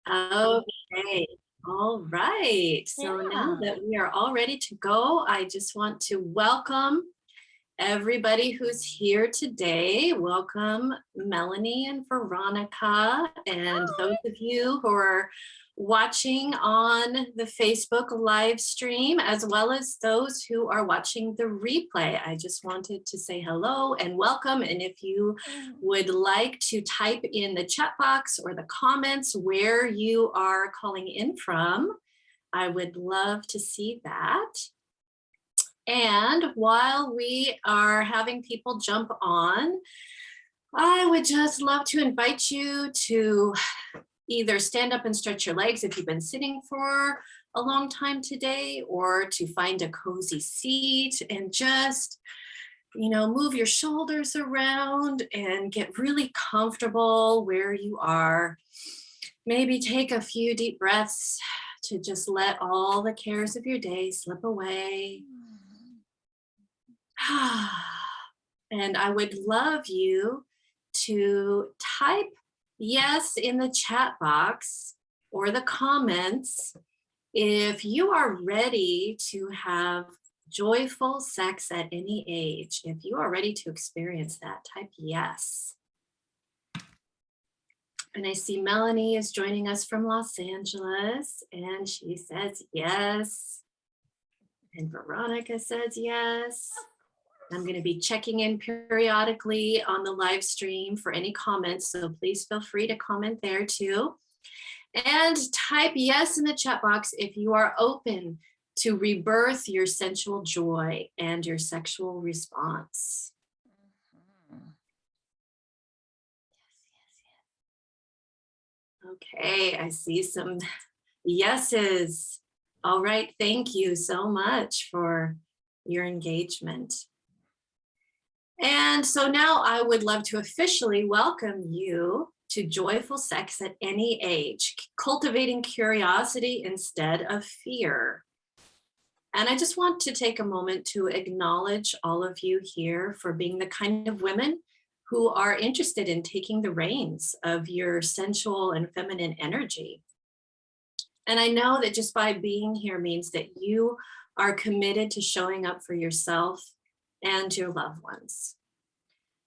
Okay. All right. So now Yeah. that we are all ready to go, I just want to welcome everybody who's here today. Welcome Melanie and Veronica, and those of you who are watching on the Facebook live stream, as well as those who are watching the replay. I just wanted to say hello and welcome. And if you would like to type in the chat box or the comments where you are calling in from, I would love to see that. And while we are having people jump on, I would just love to invite you to either stand up and stretch your legs if you've been sitting for a long time today, or to find a cozy seat and just, move your shoulders around and get really comfortable where you are. Maybe take a few deep breaths to just let all the cares of your day slip away. And I would love you to type yes in the chat box or the comments if you are ready to have joyful sex at any age. If you are ready to experience that, type yes. And I see Melanie is joining us from Los Angeles, and she says yes. And Veronica says yes. I'm going to be checking in periodically on the live stream for any comments, so please feel free to comment there too. And type yes in the chat box if you are open to rebirth your sensual joy and your sexual response. Okay, I see some yeses. All right, thank you so much for your engagement. And so now I would love to officially welcome you to Joyful Sex at Any Age, Cultivating Curiosity instead of Fear. And I just want to take a moment to acknowledge all of you here for being the kind of women who are interested in taking the reins of your sensual and feminine energy. And I know that just by being here means that you are committed to showing up for yourself and your loved ones.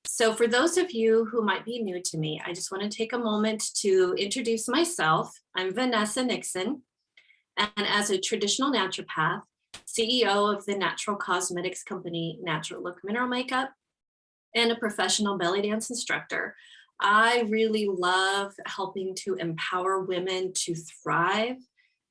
So for those of you who might be new to me, I just want to take a moment to introduce myself. I'm Vanessa Nixon, and as a traditional naturopath, CEO of the natural cosmetics company Natural Look Mineral Makeup, and a professional belly dance instructor, I really love helping to empower women to thrive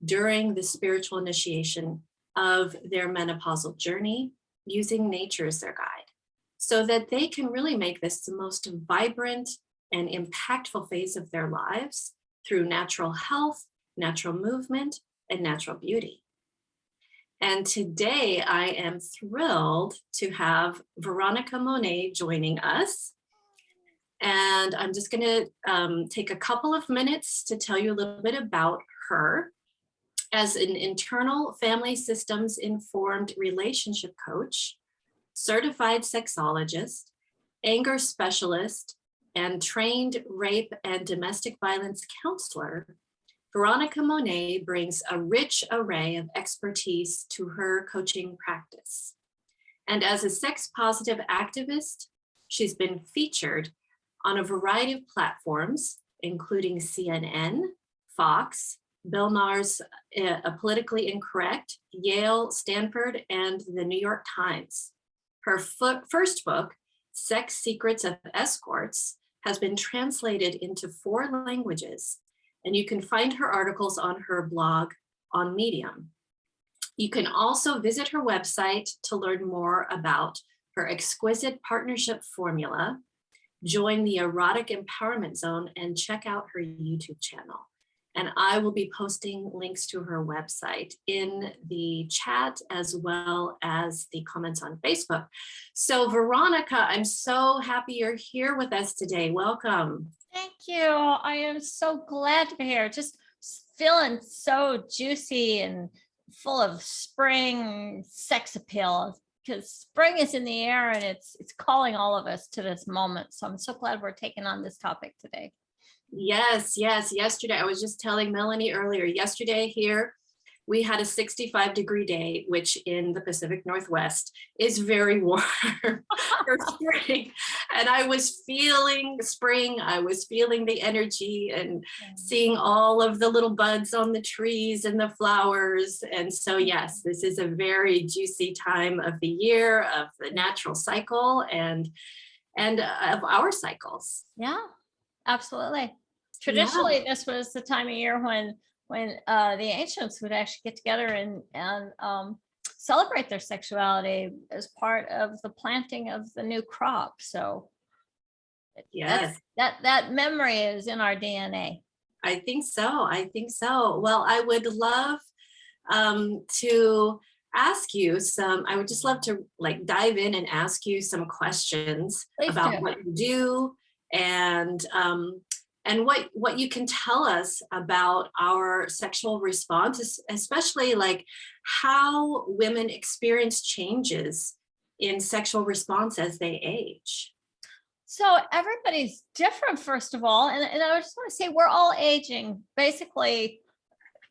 during the spiritual initiation of their menopausal journey, using nature as their guide, so that they can really make this the most vibrant and impactful phase of their lives through natural health, natural movement, and natural beauty. And today I am thrilled to have Veronica Monet joining us. And I'm just going to take a couple of minutes to tell you a little bit about her. As an internal family systems informed relationship coach, certified sexologist, anger specialist, and trained rape and domestic violence counselor, Veronica Monet brings a rich array of expertise to her coaching practice. And as a sex positive activist, she's been featured on a variety of platforms, including CNN, Fox, Bill Maher's Politically Incorrect, Yale, Stanford, and the New York Times. Her first book, Secrets of Escorts, has been translated into 4 languages, and you can find her articles on her blog on Medium. You can also visit her website to learn more about her exquisite partnership formula, join the Erotic Empowerment Zone, and check out her YouTube channel. And I will be posting links to her website in the chat as well as the comments on Facebook. So Veronica, I'm so happy you're here with us today. Welcome. Thank you. I am so glad to be here. Just feeling so juicy and full of spring sex appeal, because spring is in the air and it's calling all of us to this moment. So I'm so glad we're taking on this topic today. Yes, yes. Yesterday, I was just telling Melanie earlier, yesterday here, we had a 65-degree day, which in the Pacific Northwest is very warm for spring. And I was feeling spring. I was feeling the energy and seeing all of the little buds on the trees and the flowers. And so, yes, this is a very juicy time of the year, of the natural cycle and of our cycles. Yeah, absolutely. Yeah. Traditionally, this was the time of year when the ancients would actually get together and celebrate their sexuality as part of the planting of the new crop. So Yes. that memory is in our DNA. I think so. I think so. Well, I would love to ask you I would just love to like dive in and ask you some questions Please about do. what you do and what you can tell us about our sexual response, especially like how women experience changes in sexual response as they age. So everybody's different, first of all. And I just want to say we're all aging basically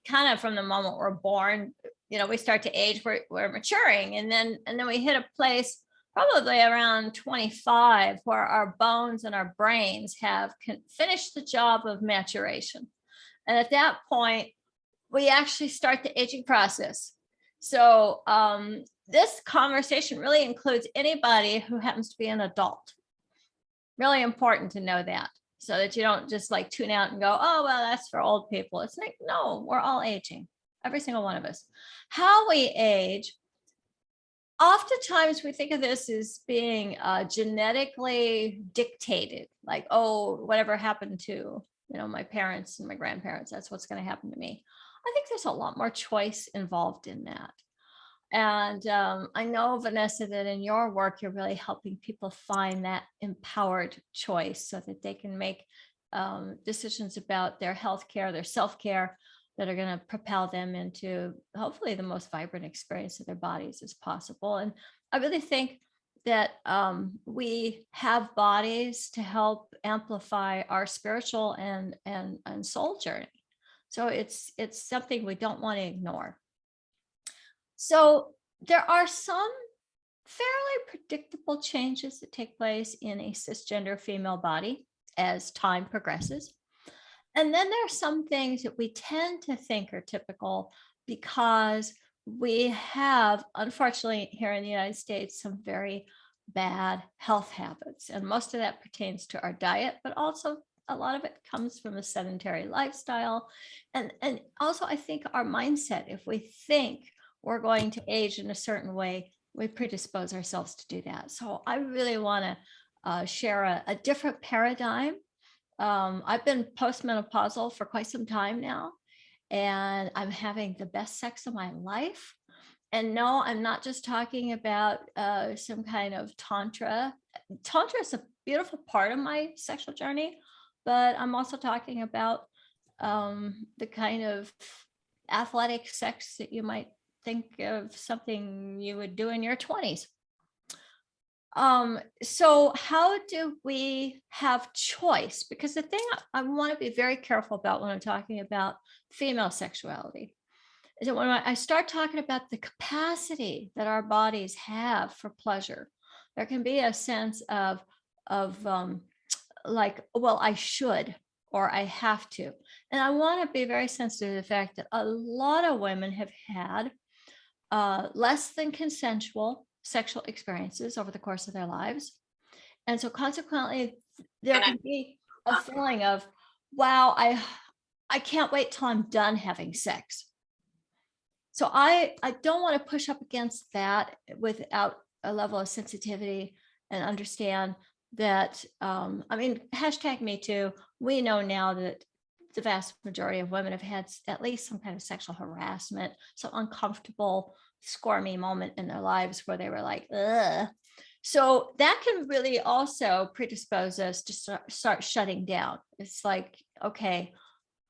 kind of from the moment we're born. You know, we start to age, we're maturing, and then we hit a place probably around 25 where our bones and our brains have finished the job of maturation. And at that point, we actually start the aging process. So this conversation really includes anybody who happens to be an adult. Really important to know that, so that you don't just like tune out and go, oh, well, that's for old people. It's like, no, we're all aging, every single one of us. How we age, oftentimes we think of this as being genetically dictated, like, oh, whatever happened to, my parents and my grandparents, that's what's going to happen to me. I think there's a lot more choice involved in that. And I know, Vanessa, that in your work, you're really helping people find that empowered choice so that they can make decisions about their healthcare, their self-care, that are going to propel them into hopefully the most vibrant experience of their bodies as possible. And I really think that we have bodies to help amplify our spiritual and soul journey. So it's something we don't want to ignore. So there are some fairly predictable changes that take place in a cisgender female body as time progresses. And then there are some things that we tend to think are typical because we have, unfortunately, here in the United States, some very bad health habits. And most of that pertains to our diet, but also a lot of it comes from a sedentary lifestyle. And also, I think our mindset, if we think we're going to age in a certain way, we predispose ourselves to do that. So I really want to share a different paradigm. I've been postmenopausal for quite some time now, and I'm having the best sex of my life. And no, I'm not just talking about some kind of tantra. Tantra is a beautiful part of my sexual journey, but I'm also talking about the kind of athletic sex that you might think of something you would do in your 20s. So how do we have choice? Because the thing I want to be very careful about when I'm talking about female sexuality is that when I start talking about the capacity that our bodies have for pleasure, there can be a sense of like, well, I should, or I have to. And I want to be very sensitive to the fact that a lot of women have had less than consensual sexual experiences over the course of their lives. And so consequently, there can be a feeling of, wow, I can't wait till I'm done having sex. So I don't want to push up against that without a level of sensitivity and understand that, hashtag me too. We know now that the vast majority of women have had at least some kind of sexual harassment, some uncomfortable, squirmy moment in their lives where they were like, ugh. So that can really also predispose us to start shutting down. It's like, okay,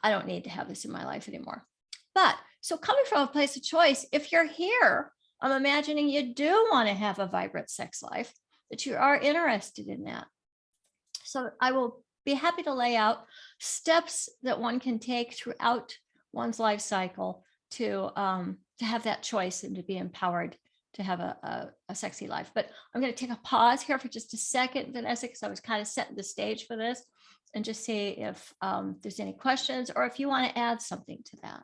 I don't need to have this in my life anymore. But so coming from a place of choice, if you're here, I'm imagining you do want to have a vibrant sex life, that you are interested in that. So I will be happy to lay out steps that one can take throughout one's life cycle to have that choice and to be empowered to have a sexy life. But I'm going to take a pause here for just a second, Vanessa, because I was kind of setting the stage for this, and just see if there's any questions or if you want to add something to that.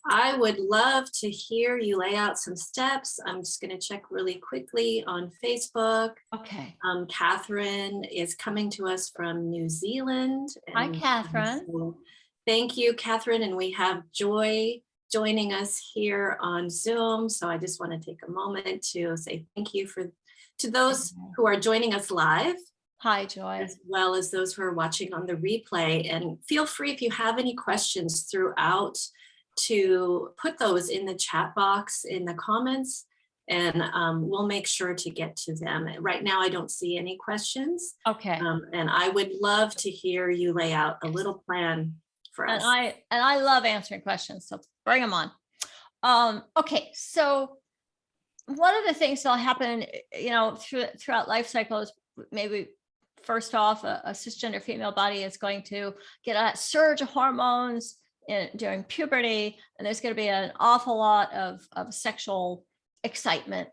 I would love to hear you lay out some steps. I'm just going to check really quickly on Facebook. Okay. Catherine is coming to us from New Zealand. Hi, Catherine. So thank you, Catherine. And we have Joy joining us here on Zoom. So I just want to take a moment to say thank you to those who are joining us live. Hi, Joy. As well as those who are watching on the replay. And feel free, if you have any questions throughout, to put those in the chat box in the comments, and we'll make sure to get to them. Right now, I don't see any questions. Okay. And I would love to hear you lay out a little plan for us. And I love answering questions, so bring them on. Okay, so one of the things that'll happen, throughout life cycles, maybe first off, a cisgender female body is going to get a surge of hormones during puberty, and there's going to be an awful lot of sexual excitement,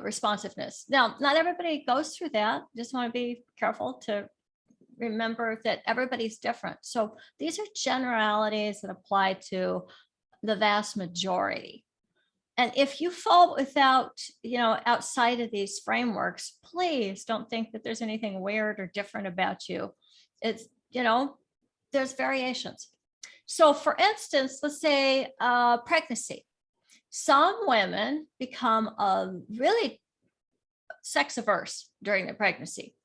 responsiveness. Now, not everybody goes through that. Just want to be careful to remember that everybody's different. So these are generalities that apply to the vast majority. And if you fall outside of these frameworks, please don't think that there's anything weird or different about you. It's, there's variations. So for instance, let's say pregnancy. Some women become really sex averse during the pregnancy.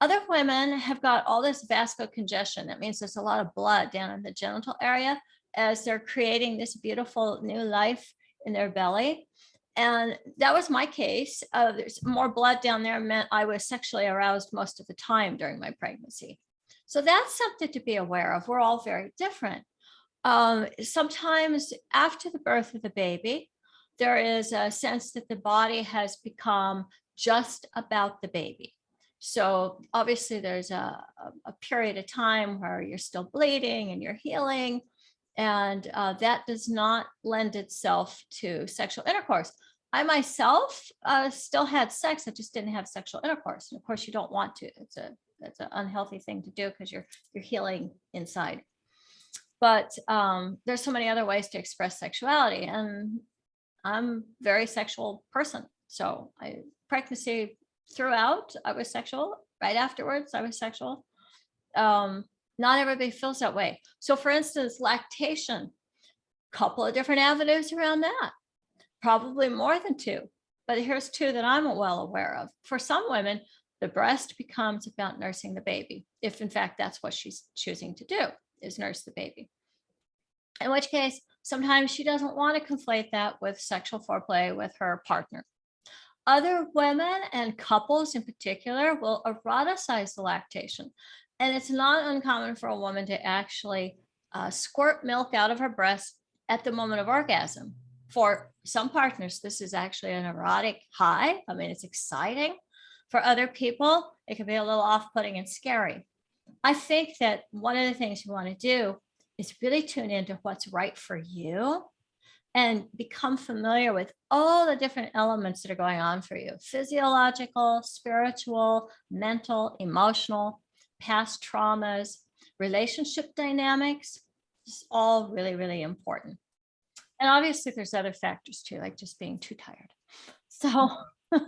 Other women have got all this vascular congestion. That means there's a lot of blood down in the genital area as they're creating this beautiful new life in their belly. And that was my case. There's more blood down there meant I was sexually aroused most of the time during my pregnancy. So that's something to be aware of. We're all very different. Sometimes after the birth of the baby, there is a sense that the body has become just about the baby. So obviously there's a period of time where you're still bleeding and you're healing, and that does not lend itself to sexual intercourse. I myself still had sex. I just didn't have sexual intercourse. And of course you don't want to. It's an unhealthy thing to do because you're healing inside. But there's so many other ways to express sexuality, and I'm a very sexual person. So pregnancy throughout, I was sexual. Right afterwards, I was sexual. Not everybody feels that way. So for instance, lactation, couple of different avenues around that, probably more than two, but here's two that I'm well aware of. For some women, the breast becomes about nursing the baby, if in fact that's what she's choosing to do, is nurse the baby. In which case, sometimes she doesn't want to conflate that with sexual foreplay with her partner. Other women and couples in particular will eroticize the lactation. And it's not uncommon for a woman to actually squirt milk out of her breast at the moment of orgasm. For some partners, this is actually an erotic high. I mean, it's exciting. For other people, it can be a little off-putting and scary. I think that one of the things you want to do is really tune into what's right for you and become familiar with all the different elements that are going on for you: physiological, spiritual, mental, emotional, past traumas, relationship dynamics. It's all really, really important. And obviously there's other factors too, like just being too tired. So now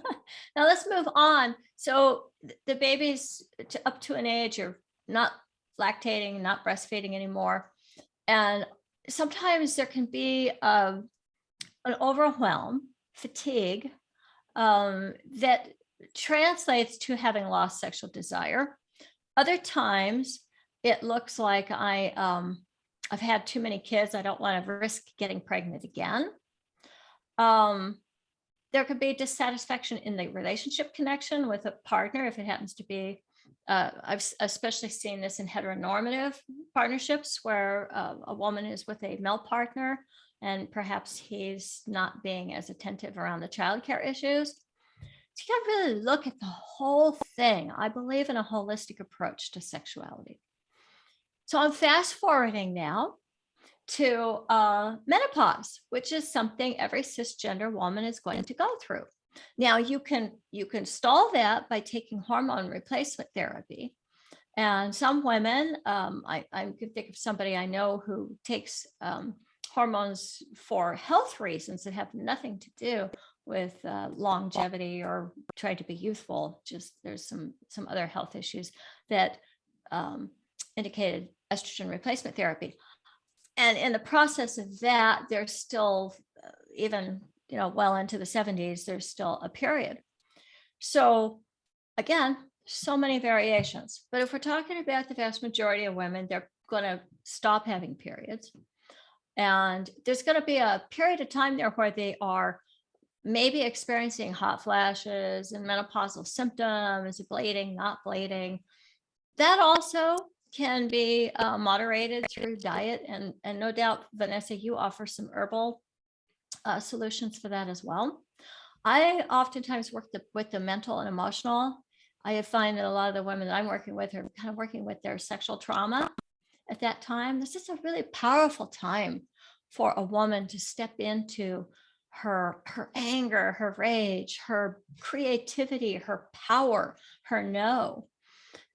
let's move on. So the baby's up to an age you're not lactating, not breastfeeding anymore. And sometimes there can be an overwhelm, fatigue, that translates to having lost sexual desire. Other times it looks like I've had too many kids. I don't want to risk getting pregnant again. There could be dissatisfaction in the relationship connection with a partner if it happens to be. I've especially seen this in heteronormative partnerships where a woman is with a male partner and perhaps he's not being as attentive around the childcare issues. So you got to really look at the whole thing. I believe in a holistic approach to sexuality. So I'm fast forwarding now to menopause, which is something every cisgender woman is going to go through. Now you can stall that by taking hormone replacement therapy. And some women, I can think of somebody I know who takes hormones for health reasons that have nothing to do with longevity or trying to be youthful. Just there's some other health issues that indicated estrogen replacement therapy. And in the process of that, there's still, even, well into the 70s, there's still a period. So again, so many variations. But if we're talking about the vast majority of women, they're going to stop having periods. And there's going to be a period of time there where they are maybe experiencing hot flashes and menopausal symptoms, bleeding, not bleeding. That also can be moderated through diet. And no doubt, Vanessa, you offer some herbal solutions for that as well. I oftentimes work with the mental and emotional. I find that a lot of the women that I'm working with are kind of working with their sexual trauma at that time. This is a really powerful time for a woman to step into her anger, her rage, her creativity, her power, her no.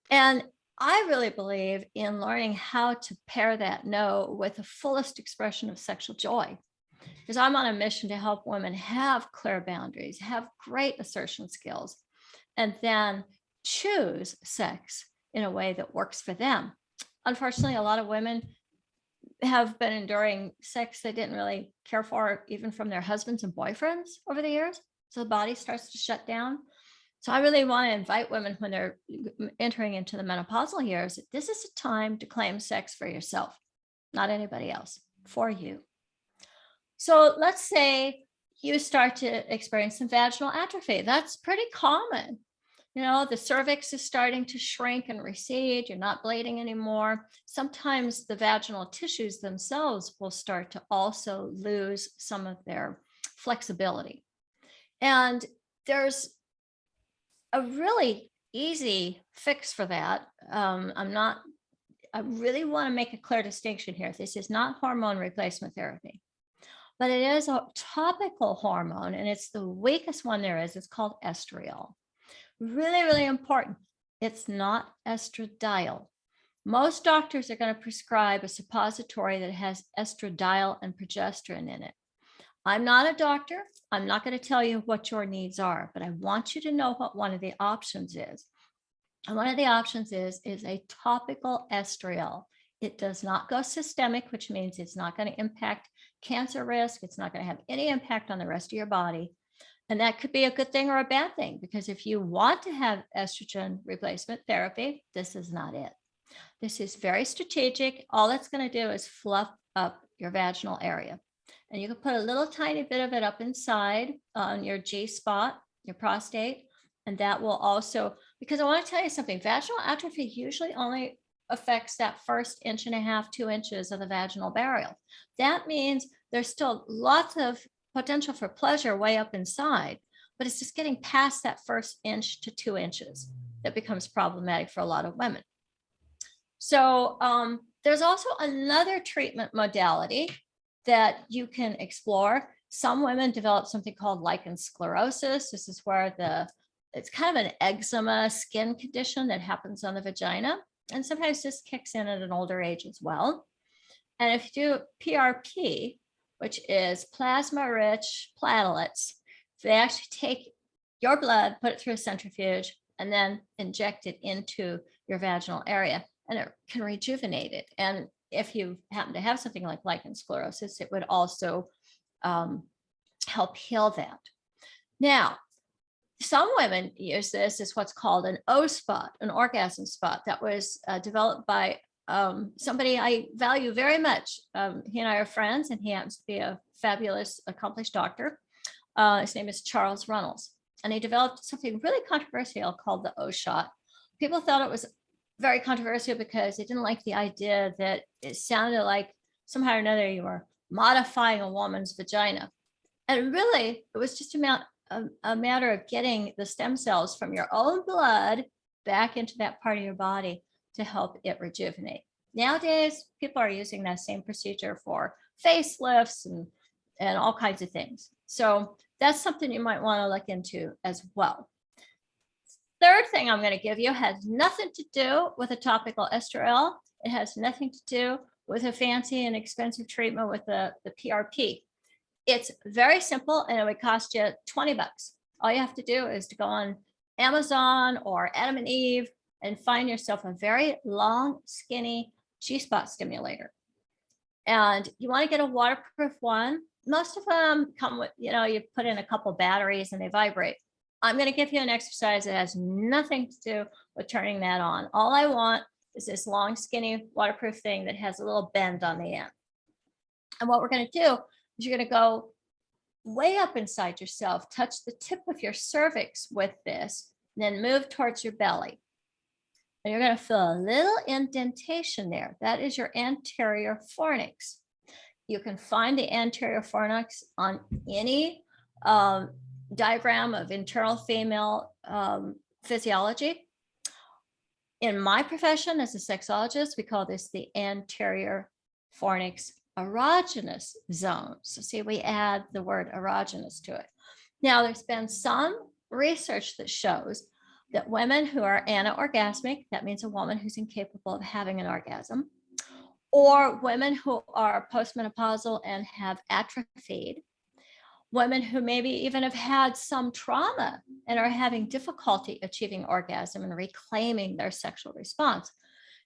And I really believe in learning how to pair that no with the fullest expression of sexual joy, because I'm on a mission to help women have clear boundaries, have great assertion skills, and then choose sex in a way that works for them. Unfortunately, a lot of women have been enduring sex they didn't really care for, even from their husbands and boyfriends over the years. So the body starts to shut down. So I really want to invite women when they're entering into the menopausal years, this is a time to claim sex for yourself, not anybody else, for you. So let's say you start to experience some vaginal atrophy. That's pretty common. The cervix is starting to shrink and recede. You're not bleeding anymore. Sometimes the vaginal tissues themselves will start to also lose some of their flexibility. And there's a really easy fix for that. I really want to make a clear distinction here. This is not hormone replacement therapy, but it is a topical hormone, and it's the weakest one there is. It's called estriol. Really, really important. It's not estradiol. Most doctors are going to prescribe a suppository that has estradiol and progesterone in it. I'm not a doctor. I'm not going to tell you what your needs are, but I want you to know what one of the options is. And one of the options is a topical estriol. It does not go systemic, which means it's not going to impact cancer risk. It's not going to have any impact on the rest of your body. And that could be a good thing or a bad thing, because if you want to have estrogen replacement therapy, this is not it. This is very strategic. All it's going to do is fluff up your vaginal area. And you can put a little tiny bit of it up inside on your G spot, your prostate. And that will also, because I want to tell you something, vaginal atrophy usually only affects that first 1.5 inches, 2 inches of the vaginal burial. That means there's still lots of potential for pleasure way up inside, but it's just getting past that first 1 to 2 inches that becomes problematic for a lot of women. So there's also another treatment modality that you can explore. Some women develop something called lichen sclerosis. This is where it's kind of an eczema skin condition that happens on the vagina. And sometimes this kicks in at an older age as well. And if you do PRP, which is plasma-rich platelets, they actually take your blood, put it through a centrifuge, and then inject it into your vaginal area, and it can rejuvenate it. And if you happen to have something like lichen sclerosis, it would also help heal that. Now, some women use this as what's called an O spot, an orgasm spot, that was developed by somebody I value very much. He and I are friends, and he happens to be a fabulous, accomplished doctor. His name is Charles Runnels, and he developed something really controversial called the O shot. People thought it was very controversial because they didn't like the idea that it sounded like somehow or another you were modifying a woman's vagina. And really, it was just a matter of getting the stem cells from your own blood back into that part of your body to help it rejuvenate. Nowadays, people are using that same procedure for facelifts and all kinds of things. So that's something you might want to look into as well. Third thing I'm going to give you has nothing to do with a topical ester oil. It has nothing to do with a fancy and expensive treatment with the PRP. It's very simple and it would cost you 20 bucks. All you have to do is to go on Amazon or Adam and Eve and find yourself a very long, skinny G-spot stimulator. And you want to get a waterproof one. Most of them come with, you put in a couple batteries and they vibrate. I'm going to give you an exercise that has nothing to do with turning that on. All I want is this long, skinny, waterproof thing that has a little bend on the end. And what we're going to do is you're going to go way up inside yourself, touch the tip of your cervix with this, and then move towards your belly. And you're going to feel a little indentation there. That is your anterior fornix. You can find the anterior fornix on any diagram of internal female physiology. In my profession as a sexologist, we call this the anterior fornix erogenous zone. So see, we add the word erogenous to it. Now, there's been some research that shows that women who are anorgasmic, that means a woman who's incapable of having an orgasm, or women who are postmenopausal and have atrophied, women who maybe even have had some trauma and are having difficulty achieving orgasm and reclaiming their sexual response,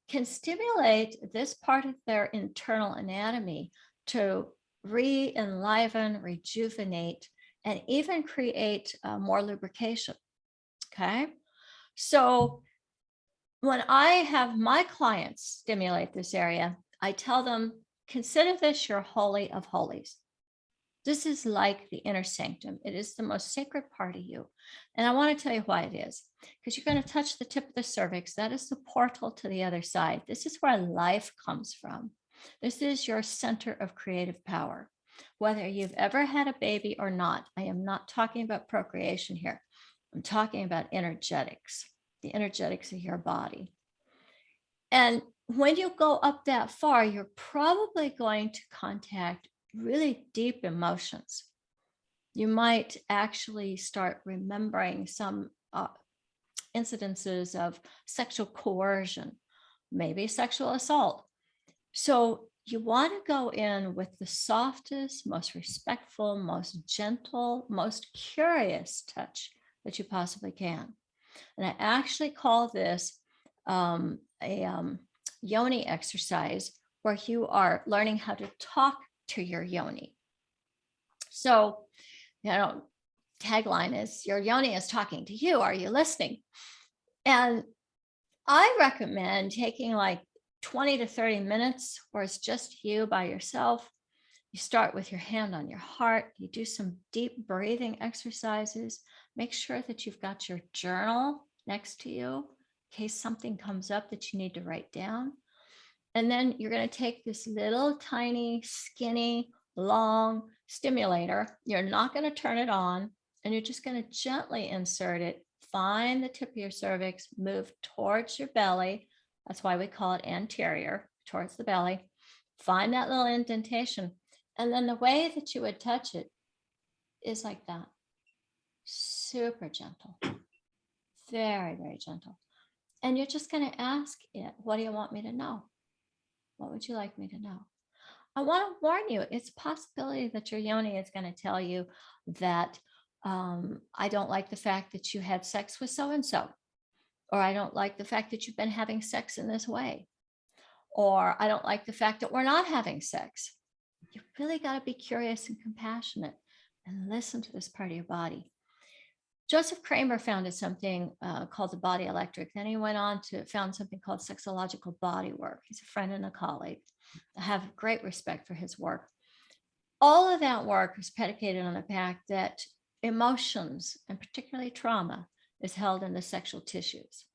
can stimulate this part of their internal anatomy to re-enliven, rejuvenate, and even create more lubrication. Okay. So when I have my clients stimulate this area, I tell them, consider this your holy of holies. This is like the inner sanctum. It is the most sacred part of you. And I want to tell you why it is. Because you're going to touch the tip of the cervix. That is the portal to the other side. This is where life comes from. This is your center of creative power. Whether you've ever had a baby or not, I am not talking about procreation here. I'm talking about energetics, the energetics of your body. And when you go up that far, you're probably going to contact really deep emotions. You might actually start remembering some incidences of sexual coercion, maybe sexual assault. So you want to go in with the softest, most respectful, most gentle, most curious touch that you possibly can. And I actually call this a yoni exercise, where you are learning how to talk to your yoni. So, tagline is, your yoni is talking to you. Are you listening? And I recommend taking like 20 to 30 minutes where it's just you by yourself. You start with your hand on your heart. You do some deep breathing exercises. Make sure that you've got your journal next to you in case something comes up that you need to write down. And then you're going to take this little tiny, skinny, long stimulator. You're not going to turn it on, and you're just going to gently insert it. Find the tip of your cervix, move towards your belly. That's why we call it anterior, towards the belly. Find that little indentation. And then the way that you would touch it is like that. Super gentle. Very, very gentle. And you're just going to ask it, what do you want me to know? What would you like me to know? I want to warn you, it's a possibility that your yoni is going to tell you that I don't like the fact that you had sex with so-and-so, or I don't like the fact that you've been having sex in this way, or I don't like the fact that we're not having sex. You really got to be curious and compassionate and listen to this part of your body. Joseph Kramer founded something called the body electric. Then he went on to found something called sexological body work. He's a friend and a colleague. I have great respect for his work. All of that work is predicated on the fact that emotions, and particularly trauma, is held in the sexual tissues.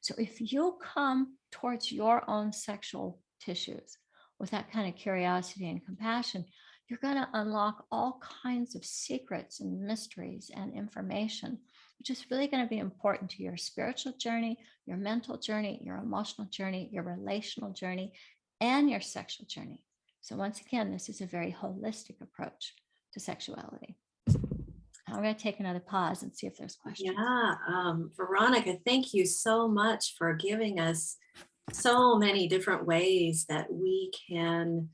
So if you come towards your own sexual tissues with that kind of curiosity and compassion, you're going to unlock all kinds of secrets and mysteries and information which is really going to be important to your spiritual journey, your mental journey, your emotional journey, your relational journey, and your sexual journey. So once again, this is a very holistic approach to sexuality. I'm going to take another pause and see if there's questions. Yeah, Veronica, thank you so much for giving us so many different ways that we can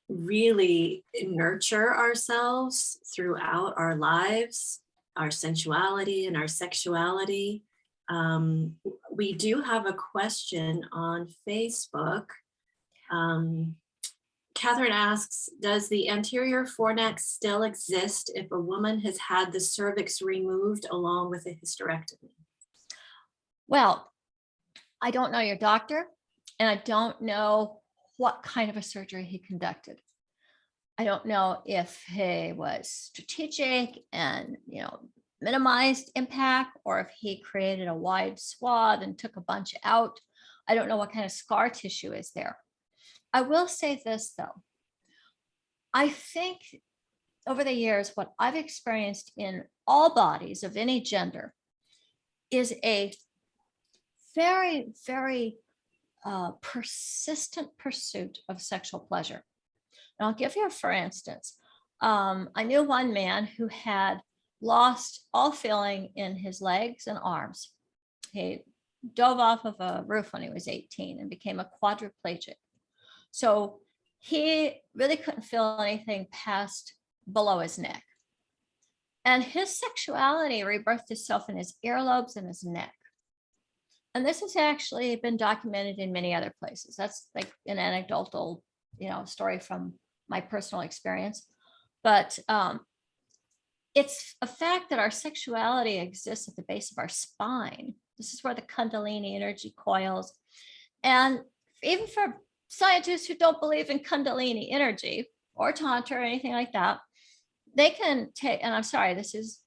really nurture ourselves throughout our lives, our sensuality and our sexuality. We do have a question on Facebook. Catherine asks, does the anterior fornix still exist if a woman has had the cervix removed along with a hysterectomy? Well, I don't know your doctor, and I don't know what kind of a surgery he conducted. I don't know if he was strategic and, minimized impact, or if he created a wide swath and took a bunch out. I don't know what kind of scar tissue is there. I will say this, though. I think over the years, what I've experienced in all bodies of any gender is a very, very persistent pursuit of sexual pleasure. And I'll give you, for instance, I knew one man who had lost all feeling in his legs and arms. He dove off of a roof when he was 18 and became a quadriplegic. So he really couldn't feel anything past below his neck. And his sexuality rebirthed itself in his earlobes and his neck. And this has actually been documented in many other places. That's like an anecdotal, story from my personal experience. But it's a fact that our sexuality exists at the base of our spine. This is where the Kundalini energy coils. And even for scientists who don't believe in Kundalini energy or Tantra or anything like that, they can take, and I'm sorry, this is,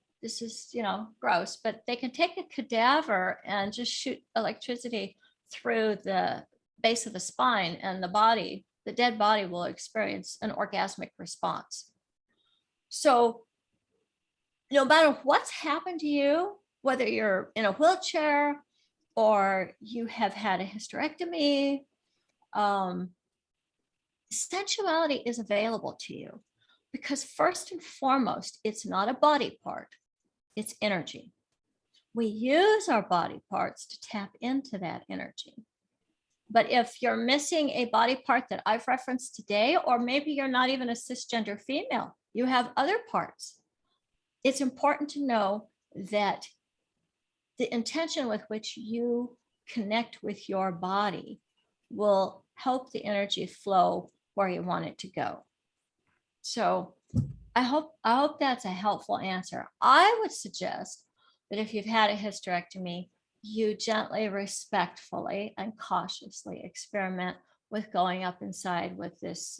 gross, but they can take a cadaver and just shoot electricity through the base of the spine, and the dead body will experience an orgasmic response. So no matter what's happened to you, whether you're in a wheelchair or you have had a hysterectomy, sensuality is available to you, because first and foremost, it's not a body part, it's energy. We use our body parts to tap into that energy. But if you're missing a body part that I've referenced today, or maybe you're not even a cisgender female, you have other parts, it's important to know that the intention with which you connect with your body will help the energy flow where you want it to go. So I hope that's a helpful answer. I would suggest that if you've had a hysterectomy, you gently, respectfully, and cautiously experiment with going up inside with this,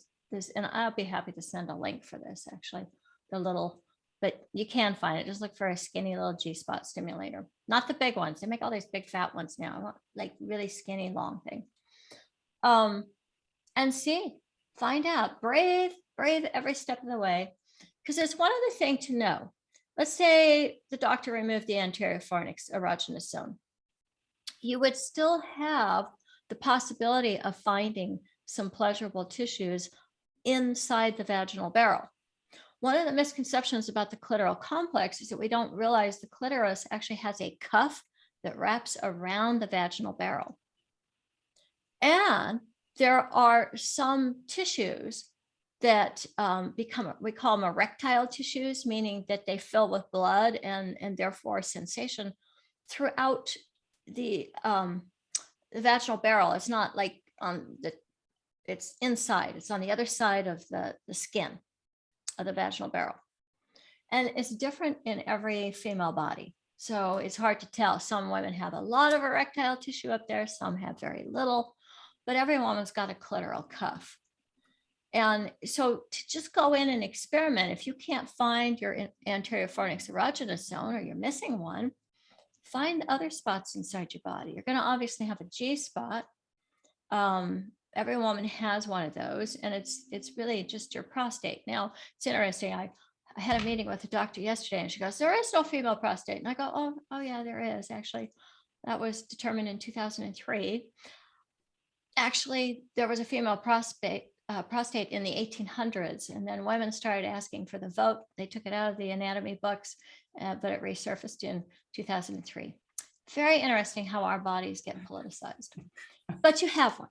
and I'll be happy to send a link for this, actually, but you can find it. Just look for a skinny little G-spot stimulator, not the big ones. They make all these big fat ones now. I want like really skinny, long thing. And find out, brave every step of the way. Because there's one other thing to know. Let's say the doctor removed the anterior fornix erogenous zone. You would still have the possibility of finding some pleasurable tissues inside the vaginal barrel. One of the misconceptions about the clitoral complex is that we don't realize the clitoris actually has a cuff that wraps around the vaginal barrel. And there are some tissues that we call them erectile tissues, meaning that they fill with blood and therefore sensation throughout the vaginal barrel. It's not like it's inside, it's on the other side of the skin of the vaginal barrel. And it's different in every female body. So it's hard to tell. Some women have a lot of erectile tissue up there, some have very little, but every woman's got a clitoral cuff. And so to just go in and experiment, if you can't find your anterior fornix erogenous zone, or you're missing one, find other spots inside your body. You're going to obviously have a G spot. Every woman has one of those, and it's really just your prostate. Now, it's interesting. I I had a meeting with a doctor yesterday and she goes, there is no female prostate. And I go, oh yeah, there is actually. That was determined in 2003. Actually, there was a female prostate in the 1800s, and then women started asking for the vote. They took it out of the anatomy books, but it resurfaced in 2003. Very interesting how our bodies get politicized, but you have one.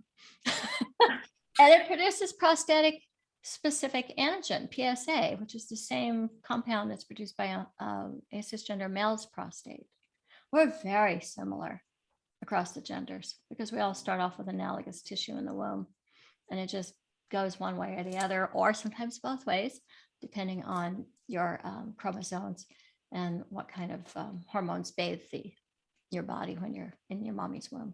And it produces prostatic specific antigen, PSA, which is the same compound that's produced by a cisgender male's prostate. We're very similar across the genders because we all start off with analogous tissue in the womb, and it just goes one way or the other, or sometimes both ways, depending on your chromosomes and what kind of hormones bathe your body when you're in your mommy's womb.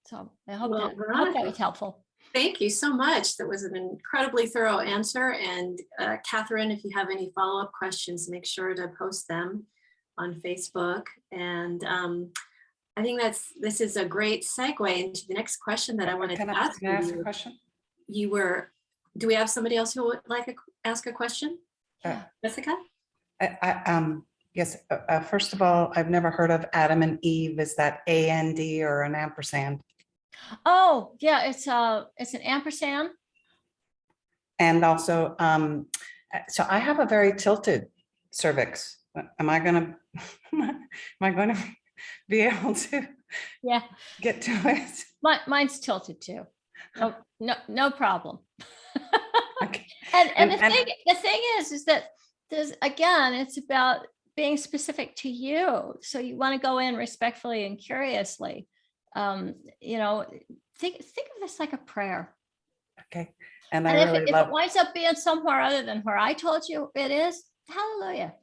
So I hope, Well, I hope Veronica, that was helpful. thank you so much. That was an incredibly thorough answer. And Catherine, if you have any follow-up questions, make sure to post them on Facebook. And I think this is a great segue into the next question that I wanted to ask you. Can I ask a question? Do we have somebody else who would like to ask a question? Jessica? Yes. First of all, I've never heard of Adam and Eve. Is that AND or an ampersand? Oh yeah, it's an ampersand. And also, so I have a very tilted cervix. Am I gonna be able to get to it? Mine's tilted too. No problem. Okay. And the thing is that there's, again, it's about being specific to you. So you want to go in respectfully and curiously. You know, think of this like a prayer. Okay. And if it winds up being somewhere other than where I told you it is, hallelujah.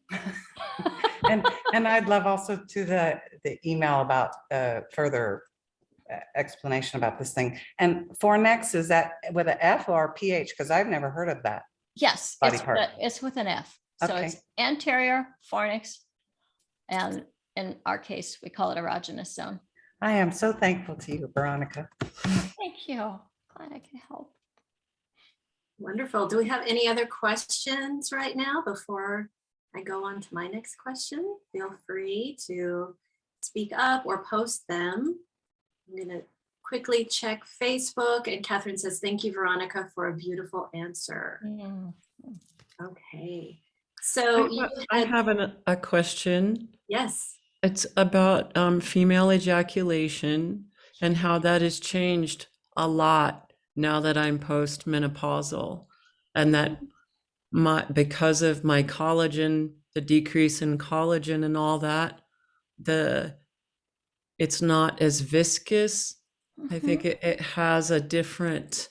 and I'd love also to the email about further explanation about this thing. And fornix, is that with an F or a PH? Because I've never heard of that. Yes, it's with an F. So Okay. it's anterior fornix, and in our case, we call it erogenous zone. I am so thankful to you, Veronica. Thank you. Glad I could help. Wonderful. Do we have any other questions right now before I go on to my next question? Feel free to speak up or post them. I'm going to quickly check Facebook, and Catherine says, thank you, Veronica, for a beautiful answer. Okay. So I have a question. Yes. It's about female ejaculation and how that has changed a lot now that I'm postmenopausal, and that because of my collagen, the decrease in collagen and all that, it's not as viscous. I think it has a different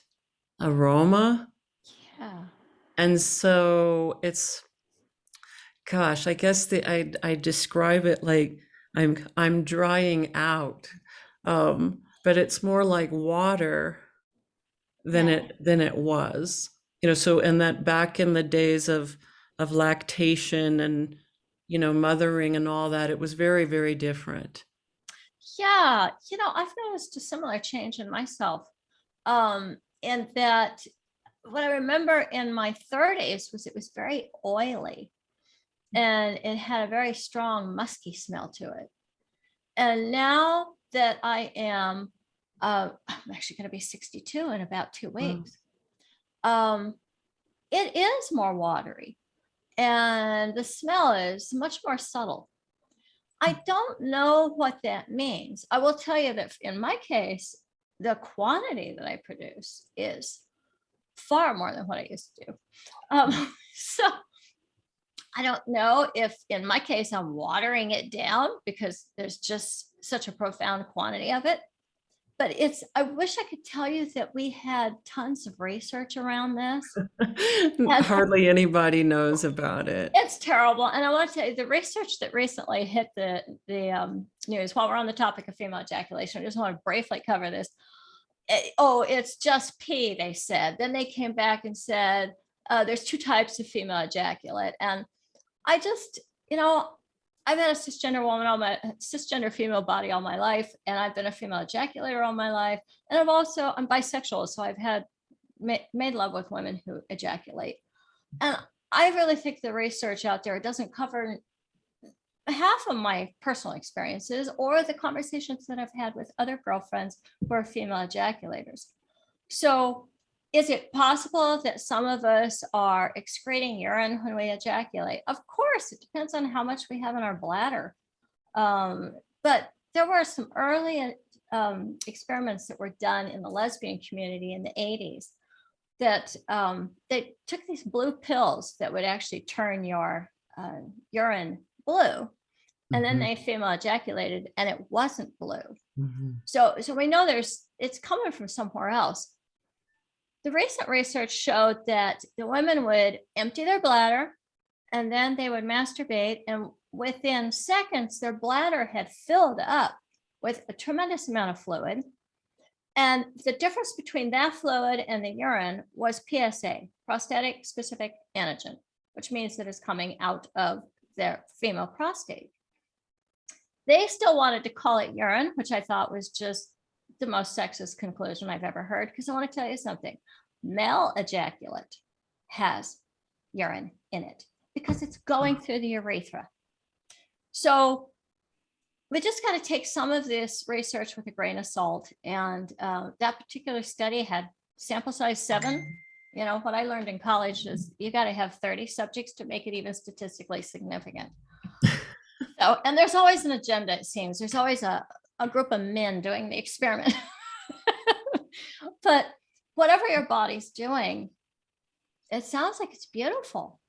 aroma. Yeah. And so it's, gosh, I guess I describe it like I'm drying out, but it's more like water than it was, you know. So, and that back in the days of lactation and, you know, mothering and all that, it was very, very different. Yeah, you know, I've noticed a similar change in myself, in that what I remember in my 30s was it was very oily, and it had a very strong musky smell to it. And now that I am, I'm actually going to be 62 in about 2 weeks. It is more watery, and the smell is much more subtle. I don't know what that means. I will tell you that in my case, the quantity that I produce is far more than what I used to do. So I don't know if in my case, I'm watering it down because there's just such a profound quantity of it. But I wish I could tell you that we had tons of research around this. Hardly anybody knows about it. It's terrible. And I want to tell you the research that recently hit the news, while we're on the topic of female ejaculation, I just want to briefly cover this. It's just pee, they said. Then they came back and said, there's 2 types of female ejaculate. And I just, you know, I've been a cisgender woman, cisgender female body all my life, and I've been a female ejaculator all my life. And I'm bisexual, so I've had made love with women who ejaculate. And I really think the research out there doesn't cover half of my personal experiences or the conversations that I've had with other girlfriends who are female ejaculators. So is it possible that some of us are excreting urine when we ejaculate? Of course, it depends on how much we have in our bladder. But there were some early experiments that were done in the lesbian community in the 80s that they took these blue pills that would actually turn your urine blue. And then they female ejaculated and it wasn't blue. So we know it's coming from somewhere else. The recent research showed that the women would empty their bladder and then they would masturbate, and within seconds, their bladder had filled up with a tremendous amount of fluid. And the difference between that fluid and the urine was PSA, prostatic specific antigen, which means that it's coming out of their female prostate. They still wanted to call it urine, which I thought was just the most sexist conclusion I've ever heard, because I want to tell you something. Male ejaculate has urine in it because it's going through the urethra. So we just got to take some of this research with a grain of salt. And that particular study had sample size 7. You know, what I learned in college is you got to have 30 subjects to make it even statistically significant. So, and there's always an agenda, it seems. There's always a group of men doing the experiment. But whatever your body's doing, it sounds like it's beautiful.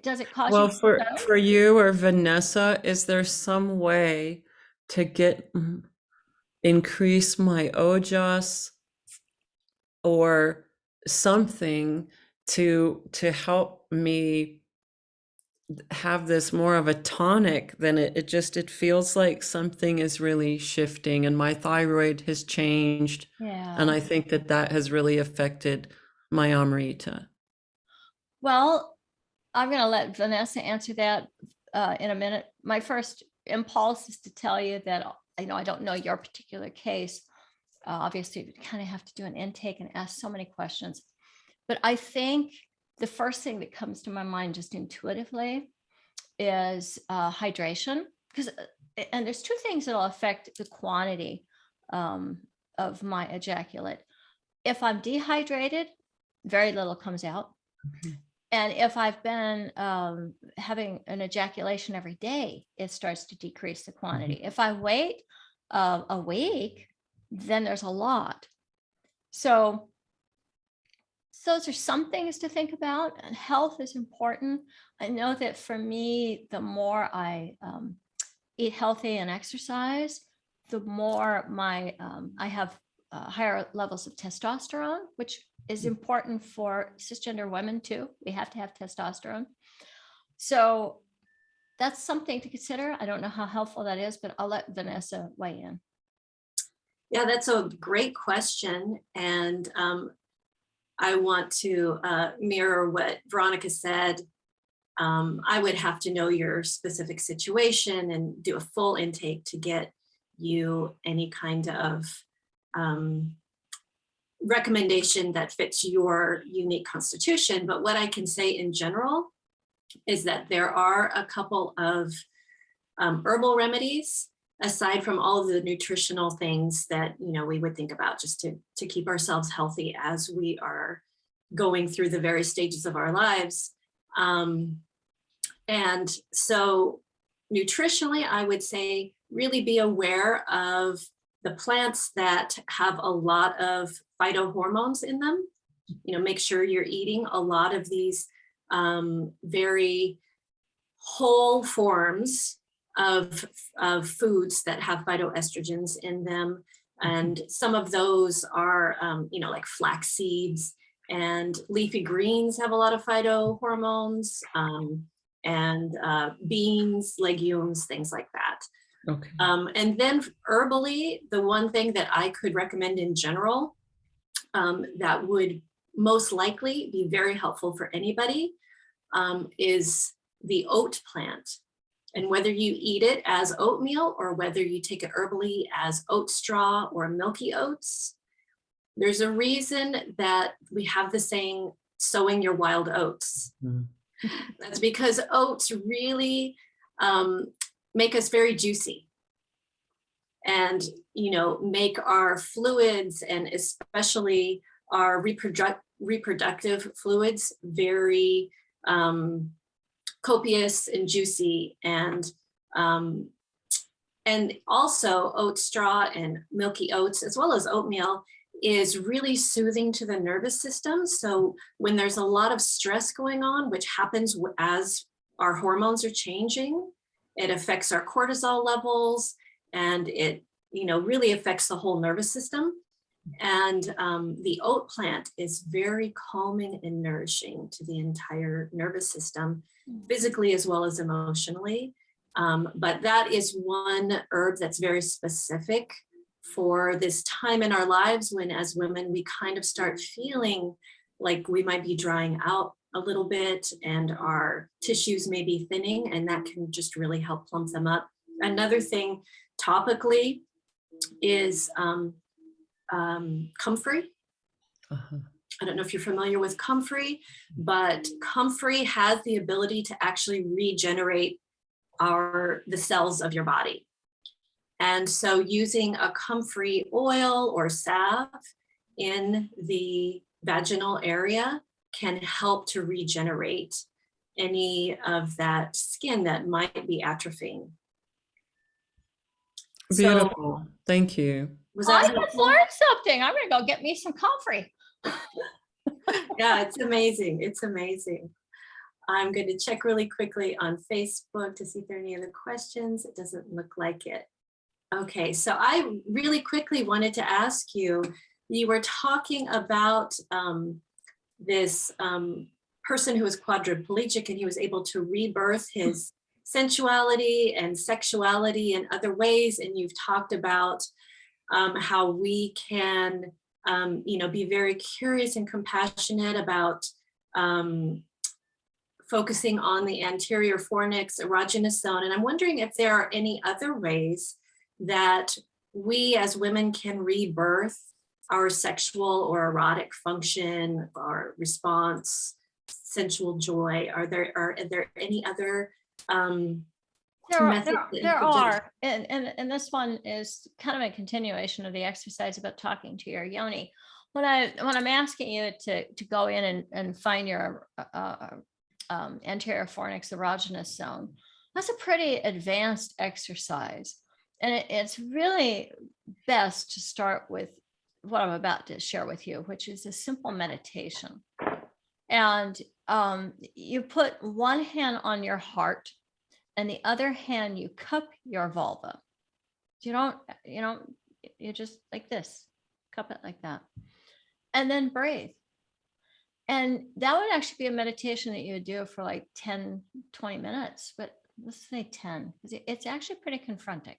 Does it cause Well, you? for you or Vanessa, is there some way to increase my ojas or something to help me have this more of a tonic than it feels like something is really shifting and my thyroid has changed. Yeah. And I think that has really affected my Amrita. Well, I'm going to let Vanessa answer that in a minute. My first impulse is to tell you that, I don't know your particular case. Obviously, you kind of have to do an intake and ask so many questions. But I think the first thing that comes to my mind just intuitively is hydration. And there's 2 things that will affect the quantity of my ejaculate. If I'm dehydrated, very little comes out. Okay. And if I've been having an ejaculation every day, it starts to decrease the quantity. If I wait a week, then there's a lot. So those are some things to think about, and health is important. I know that for me, the more I eat healthy and exercise, the more I have higher levels of testosterone, which is important for cisgender women too. We have to have testosterone. So that's something to consider. I don't know how helpful that is, but I'll let Vanessa weigh in. Yeah, that's a great question. And I want to mirror what Veronica said. I would have to know your specific situation and do a full intake to get you any kind of recommendation that fits your unique constitution. But what I can say in general is that there are a couple of herbal remedies, aside from all of the nutritional things that we would think about just to keep ourselves healthy as we are going through the various stages of our lives. And so nutritionally, I would say really be aware of the plants that have a lot of phytohormones in them. Make sure you're eating a lot of these very whole forms of foods that have phytoestrogens in them. And some of those are, like flax seeds, and leafy greens have a lot of phytohormones, and beans, legumes, things like that. Okay. And then herbally, the one thing that I could recommend in general that would most likely be very helpful for anybody is the oat plant. And whether you eat it as oatmeal or whether you take it herbally as oat straw or milky oats, there's a reason that we have the saying, sowing your wild oats. That's because oats really make us very juicy and, make our fluids and especially our reproductive fluids very copious and juicy. And also oat straw and milky oats, as well as oatmeal, is really soothing to the nervous system. So when there's a lot of stress going on, which happens as our hormones are changing, it affects our cortisol levels, and it, really affects the whole nervous system. And the oat plant is very calming and nourishing to the entire nervous system, physically as well as emotionally. But that is one herb that's very specific for this time in our lives when, as women, we kind of start feeling like we might be drying out a little bit and our tissues may be thinning, and that can just really help plump them up. Another thing topically is comfrey. I don't know if you're familiar with comfrey, but comfrey has the ability to actually regenerate the cells of your body. And so using a comfrey oil or salve in the vaginal area can help to regenerate any of that skin that might be atrophying. Beautiful. Thank you. Was I that just helpful? learned something. I'm going to go get me some comfrey. Yeah, it's amazing. It's amazing. I'm going to check really quickly on Facebook to see if there are any other questions. It doesn't look like it. Okay, so I really quickly wanted to ask you, you were talking about this person who was quadriplegic, and he was able to rebirth his sensuality and sexuality in other ways. And you've talked about how we can, be very curious and compassionate about focusing on the anterior fornix erogenous zone. And I'm wondering if there are any other ways that we as women can rebirth our sexual or erotic function, our response, sensual joy. Are there any other methods? There are, and this one is kind of a continuation of the exercise about talking to your yoni. When I'm asking you to go in and find your anterior fornix erogenous zone, that's a pretty advanced exercise. And it's really best to start with what I'm about to share with you, which is a simple meditation. And you put one hand on your heart and the other hand, you cup your vulva. You just like this, cup it like that. And then breathe. And that would actually be a meditation that you would do for like 10, 20 minutes, but let's say 10, because it's actually pretty confronting.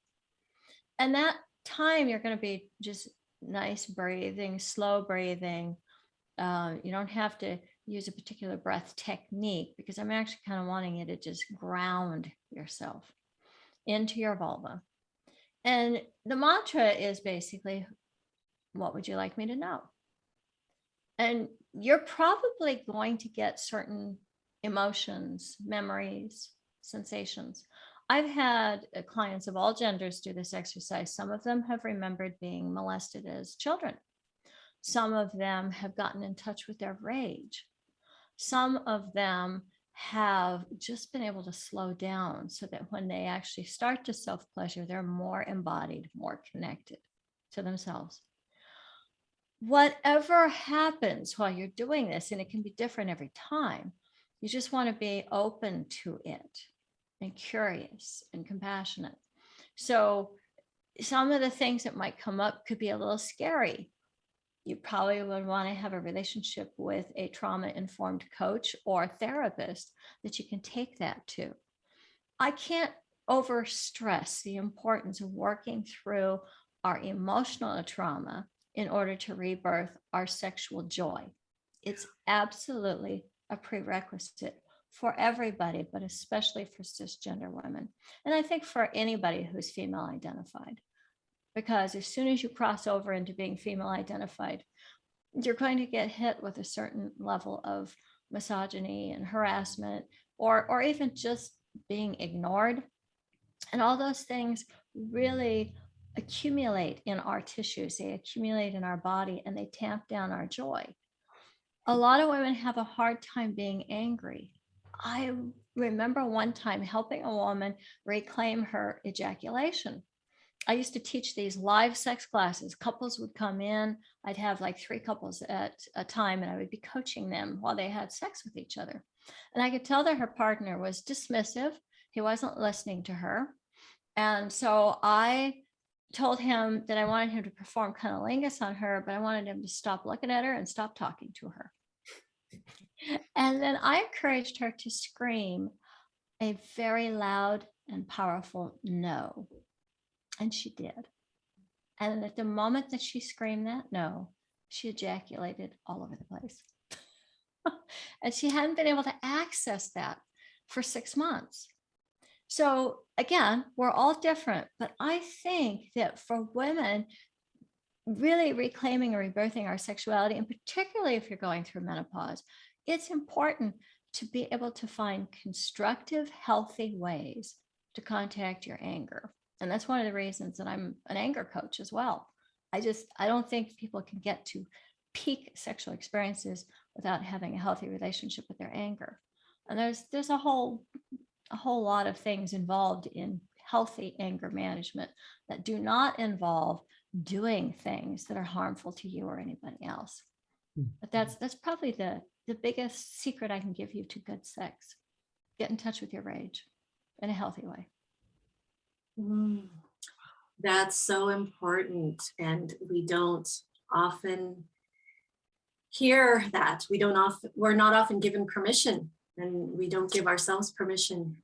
And that time you're going to be just nice breathing, slow breathing. You don't have to use a particular breath technique, because I'm actually kind of wanting you to just ground yourself into your vulva. And the mantra is basically, what would you like me to know? And you're probably going to get certain emotions, memories, sensations. I've had clients of all genders do this exercise. Some of them have remembered being molested as children. Some of them have gotten in touch with their rage. Some of them have just been able to slow down so that when they actually start to self-pleasure, they're more embodied, more connected to themselves. Whatever happens while you're doing this, and it can be different every time, you just want to be open to it and curious and compassionate. So some of the things that might come up could be a little scary. You probably would want to have a relationship with a trauma-informed coach or therapist that you can take that to. I can't overstress the importance of working through our emotional trauma in order to rebirth our sexual joy. It's absolutely a prerequisite for everybody, but especially for cisgender women. And I think for anybody who's female identified, because as soon as you cross over into being female identified, you're going to get hit with a certain level of misogyny and harassment, or even just being ignored. And all those things really accumulate in our tissues, they accumulate in our body, and they tamp down our joy. A lot of women have a hard time being angry. I remember one time helping a woman reclaim her ejaculation. I used to teach these live sex classes. Couples would come in. I'd have like 3 couples at a time, and I would be coaching them while they had sex with each other. And I could tell that her partner was dismissive. He wasn't listening to her. And so I told him that I wanted him to perform cunnilingus on her, but I wanted him to stop looking at her and stop talking to her. And then I encouraged her to scream a very loud and powerful no. And she did. And at the moment that she screamed that no, she ejaculated all over the place. And she hadn't been able to access that for 6 months. So again, we're all different, but I think that for women, really reclaiming and rebirthing our sexuality, and particularly if you're going through menopause, it's important to be able to find constructive, healthy ways to contact your anger. And that's one of the reasons that I'm an anger coach as well. I don't think people can get to peak sexual experiences without having a healthy relationship with their anger. And there's a whole lot of things involved in healthy anger management that do not involve doing things that are harmful to you or anybody else. But that's probably the biggest secret I can give you to good sex. Get in touch with your rage in a healthy way. That's so important. And we don't often hear that. We're not often given permission, and we don't give ourselves permission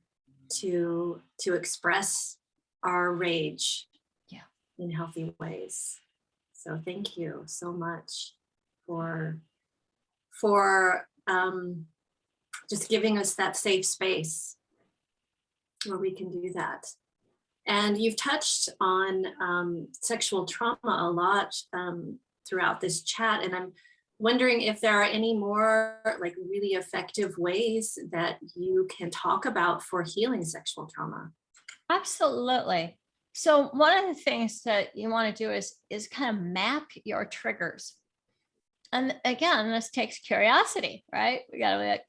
to express our rage in healthy ways. So thank you so much for just giving us that safe space where we can do that. And you've touched on sexual trauma a lot throughout this chat, and I'm wondering if there are any more like really effective ways that you can talk about for healing sexual trauma. Absolutely. So one of the things that you want to do is kind of map your triggers. And again, this takes curiosity, right? We got to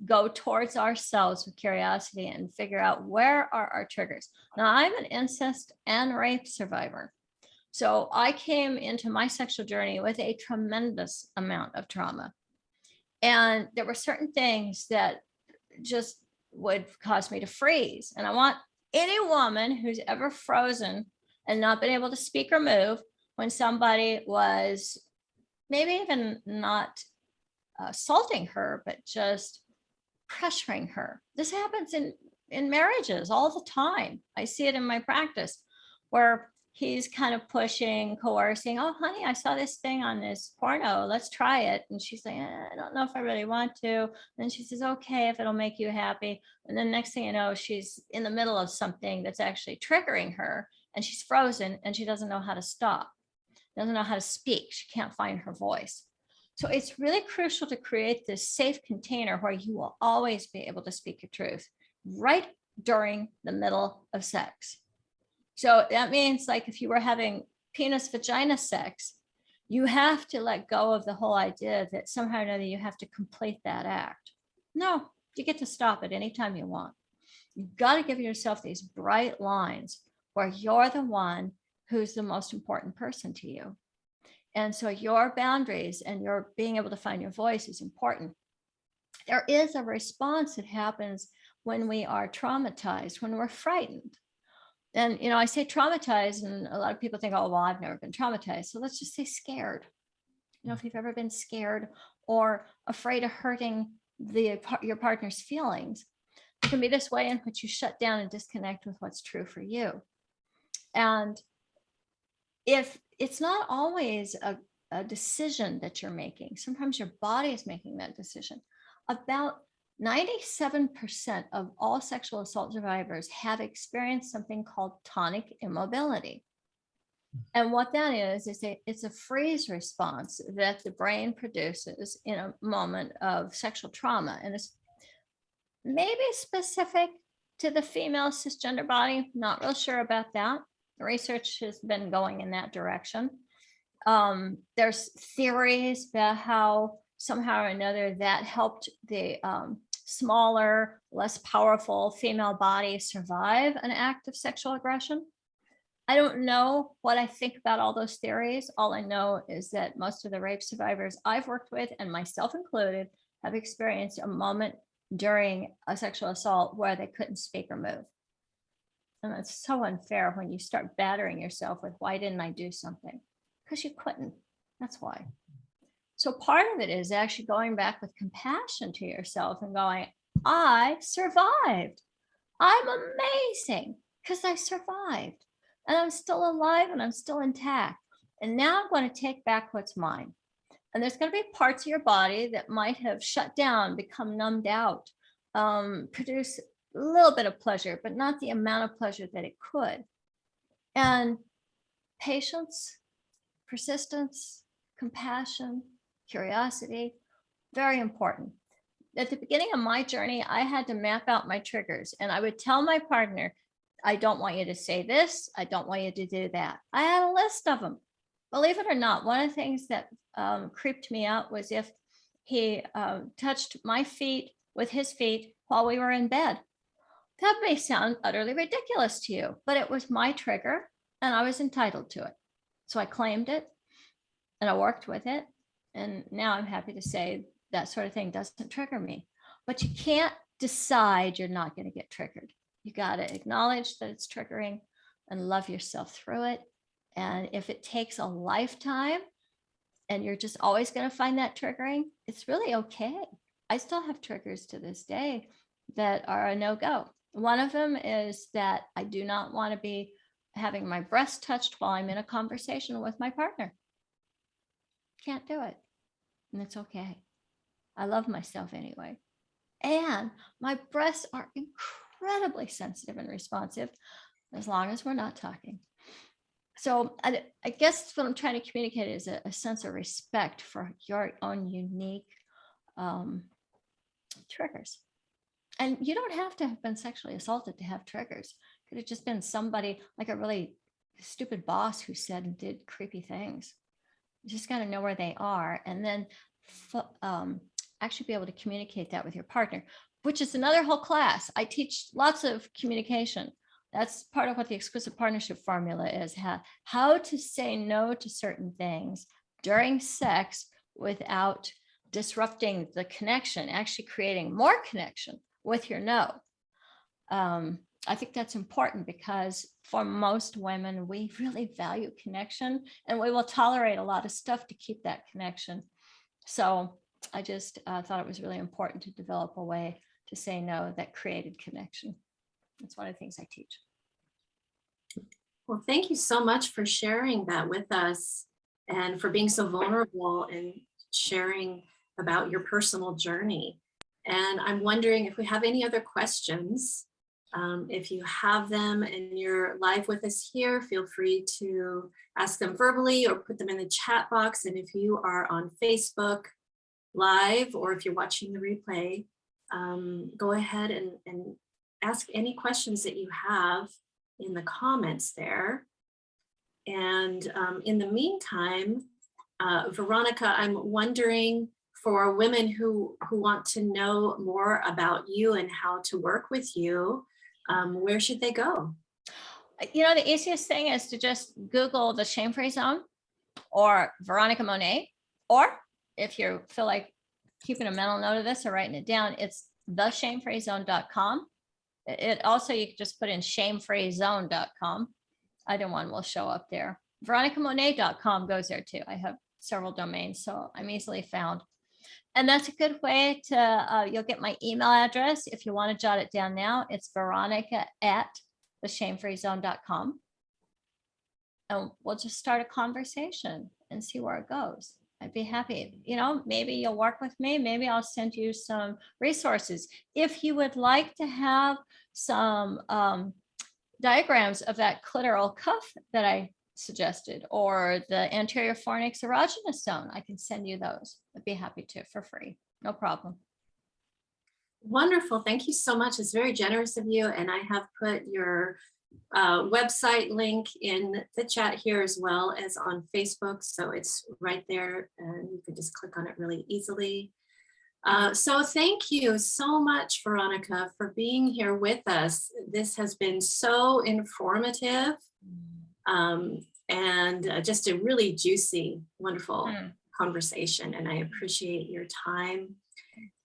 go towards ourselves with curiosity and figure out where are our triggers. Now, I'm an incest and rape survivor. So I came into my sexual journey with a tremendous amount of trauma. And there were certain things that just would cause me to freeze. And I want any woman who's ever frozen and not been able to speak or move when somebody was maybe even not assaulting her, but just pressuring her. This happens in marriages all the time. I see it in my practice where he's kind of pushing, coercing. Oh, honey, I saw this thing on this porno. Let's try it. And she's like, I don't know if I really want to. And then she says, okay, if it'll make you happy. And then next thing you know, she's in the middle of something that's actually triggering her, and she's frozen and she doesn't know how to stop, doesn't know how to speak. She can't find her voice. So it's really crucial to create this safe container where you will always be able to speak your truth right during the middle of sex. So that means like if you were having penis vagina sex, you have to let go of the whole idea that somehow or another you have to complete that act. No, you get to stop at any time you want. You've got to give yourself these bright lines where you're the one who's the most important person to you. And so your boundaries and your being able to find your voice is important. There is a response that happens when we are traumatized, when we're frightened. And, I say traumatized, and a lot of people think, oh, well, I've never been traumatized. So let's just say scared. If you've ever been scared or afraid of hurting your partner's feelings, it can be this way in which you shut down and disconnect with what's true for you. And if it's not always a decision that you're making, sometimes your body is making that decision. About 97% of all sexual assault survivors have experienced something called tonic immobility. And what that is it's a freeze response that the brain produces in a moment of sexual trauma. And it's maybe specific to the female cisgender body. Not real sure about that. The research has been going in that direction. There's theories about how somehow or another that helped the smaller, less powerful female body survive an act of sexual aggression. I don't know what I think about all those theories. All I know is that most of the rape survivors I've worked with, and myself included, have experienced a moment during a sexual assault where they couldn't speak or move. And that's so unfair when you start battering yourself with, why didn't I do something? Because you couldn't. That's why. So part of it is actually going back with compassion to yourself and going, I survived. I'm amazing because I survived. And I'm still alive and I'm still intact. And now I'm going to take back what's mine. And there's going to be parts of your body that might have shut down, become numbed out, produce a little bit of pleasure, but not the amount of pleasure that it could. And patience, persistence, compassion, curiosity, very important. At the beginning of my journey, I had to map out my triggers, and I would tell my partner, I don't want you to say this. I don't want you to do that. I had a list of them. Believe it or not, one of the things that creeped me out was if he touched my feet with his feet while we were in bed. That may sound utterly ridiculous to you, but it was my trigger and I was entitled to it. So I claimed it and I worked with it. And now I'm happy to say that sort of thing doesn't trigger me. But you can't decide you're not going to get triggered. You got to acknowledge that it's triggering and love yourself through it. And if it takes a lifetime and you're just always going to find that triggering, it's really okay. I still have triggers to this day that are a no-go. One of them is that I do not want to be having my breast touched while I'm in a conversation with my partner. Can't do it. And it's okay. I love myself anyway. And my breasts are incredibly sensitive and responsive as long as we're not talking. So I guess what I'm trying to communicate is a sense of respect for your own unique triggers. And you don't have to have been sexually assaulted to have triggers. Could have just been somebody like a really stupid boss who said and did creepy things. You just got to know where they are, and then actually be able to communicate that with your partner, which is another whole class. I teach lots of communication. That's part of what the exclusive partnership formula is, how to say no to certain things during sex without disrupting the connection, actually creating more connection with your no. I think that's important because for most women, we really value connection and we will tolerate a lot of stuff to keep that connection. So I just thought it was really important to develop a way to say no that created connection. That's one of the things I teach. Well, thank you so much for sharing that with us and for being so vulnerable and sharing about your personal journey. And I'm wondering if we have any other questions. If you have them and you're live with us here, feel free to ask them verbally or put them in the chat box. And if you are on Facebook Live or if you're watching the replay, go ahead and ask any questions that you have in the comments there. And in the meantime, Veronica, I'm wondering for women who want to know more about you and how to work with you, where should they go? You know, the easiest thing is to just Google the shame-free zone or Veronica Monet, or if you feel like keeping a mental note of this or writing it down, it's theshamefreezone.com. It also, you can just put in shamefreezone.com. Either one will show up there. veronicamonet.com goes there too. I have several domains, so I'm easily found. And that's a good way to, you'll get my email address if you want to jot it down now. It's veronica@theshamefreezone.com. And we'll just start a conversation and see where it goes. I'd be happy. You know, maybe you'll work with me. Maybe I'll send you some resources. If you would like to have some diagrams of that clitoral cuff that I suggested, or the anterior fornix erogenous zone. I can send you those. I'd be happy to for free. No problem. Wonderful. Thank you so much. It's very generous of you. And I have put your website link in the chat here as well as on Facebook. So it's right there and you can just click on it really easily. So thank you so much, Veronica, for being here with us. This has been so informative and just a really juicy, wonderful conversation. And I appreciate your time.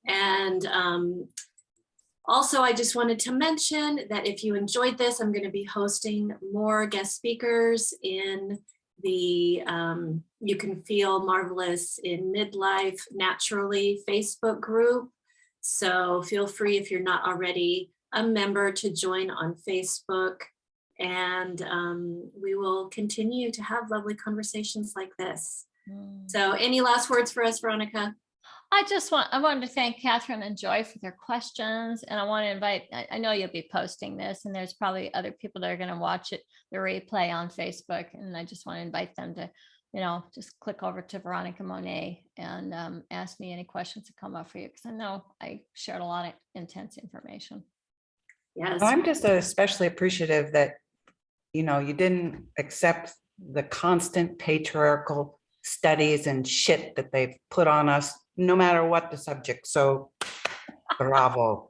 And also, I just wanted to mention that if you enjoyed this, I'm going to be hosting more guest speakers in the You Can Feel Marvelous in Midlife Naturally Facebook group. So feel free, if you're not already a member, to join on Facebook. And we will continue to have lovely conversations like this. So any last words for us, Veronica? I wanted to thank Catherine and Joy for their questions. And I want to invite, I know you'll be posting this and there's probably other people that are going to watch it, the replay on Facebook. And I just want to invite them to, just click over to Veronica Monet and ask me any questions that come up for you. Because I know I shared a lot of intense information. Yes. I'm just especially appreciative that, you didn't accept the constant patriarchal studies and shit that they've put on us, no matter what the subject. So bravo.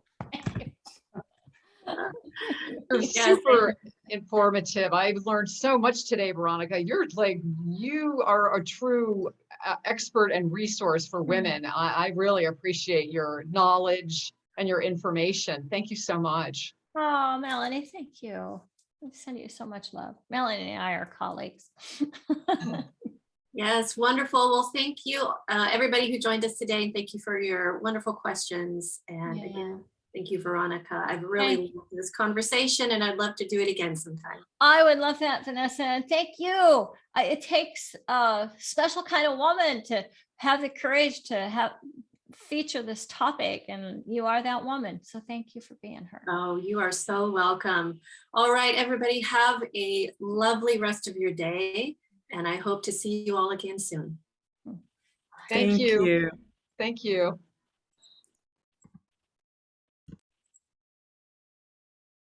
You're super informative. I've learned so much today, Veronica. You are a true expert and resource for women. I really appreciate your knowledge and your information. Thank you so much. Oh, Melanie, thank you. I send you so much love. Melanie and I are colleagues. Yes, wonderful. Well, thank you, everybody who joined us today. And thank you for your wonderful questions. And again, thank you, Veronica. I've really loved this conversation and I'd love to do it again sometime. I would love that, Vanessa. And thank you. It takes a special kind of woman to have the courage to feature this topic. And you are that woman. So thank you for being her. Oh, you are so welcome. All right, everybody, have a lovely rest of your day. And I hope to see you all again soon. Thank you. you. Thank you.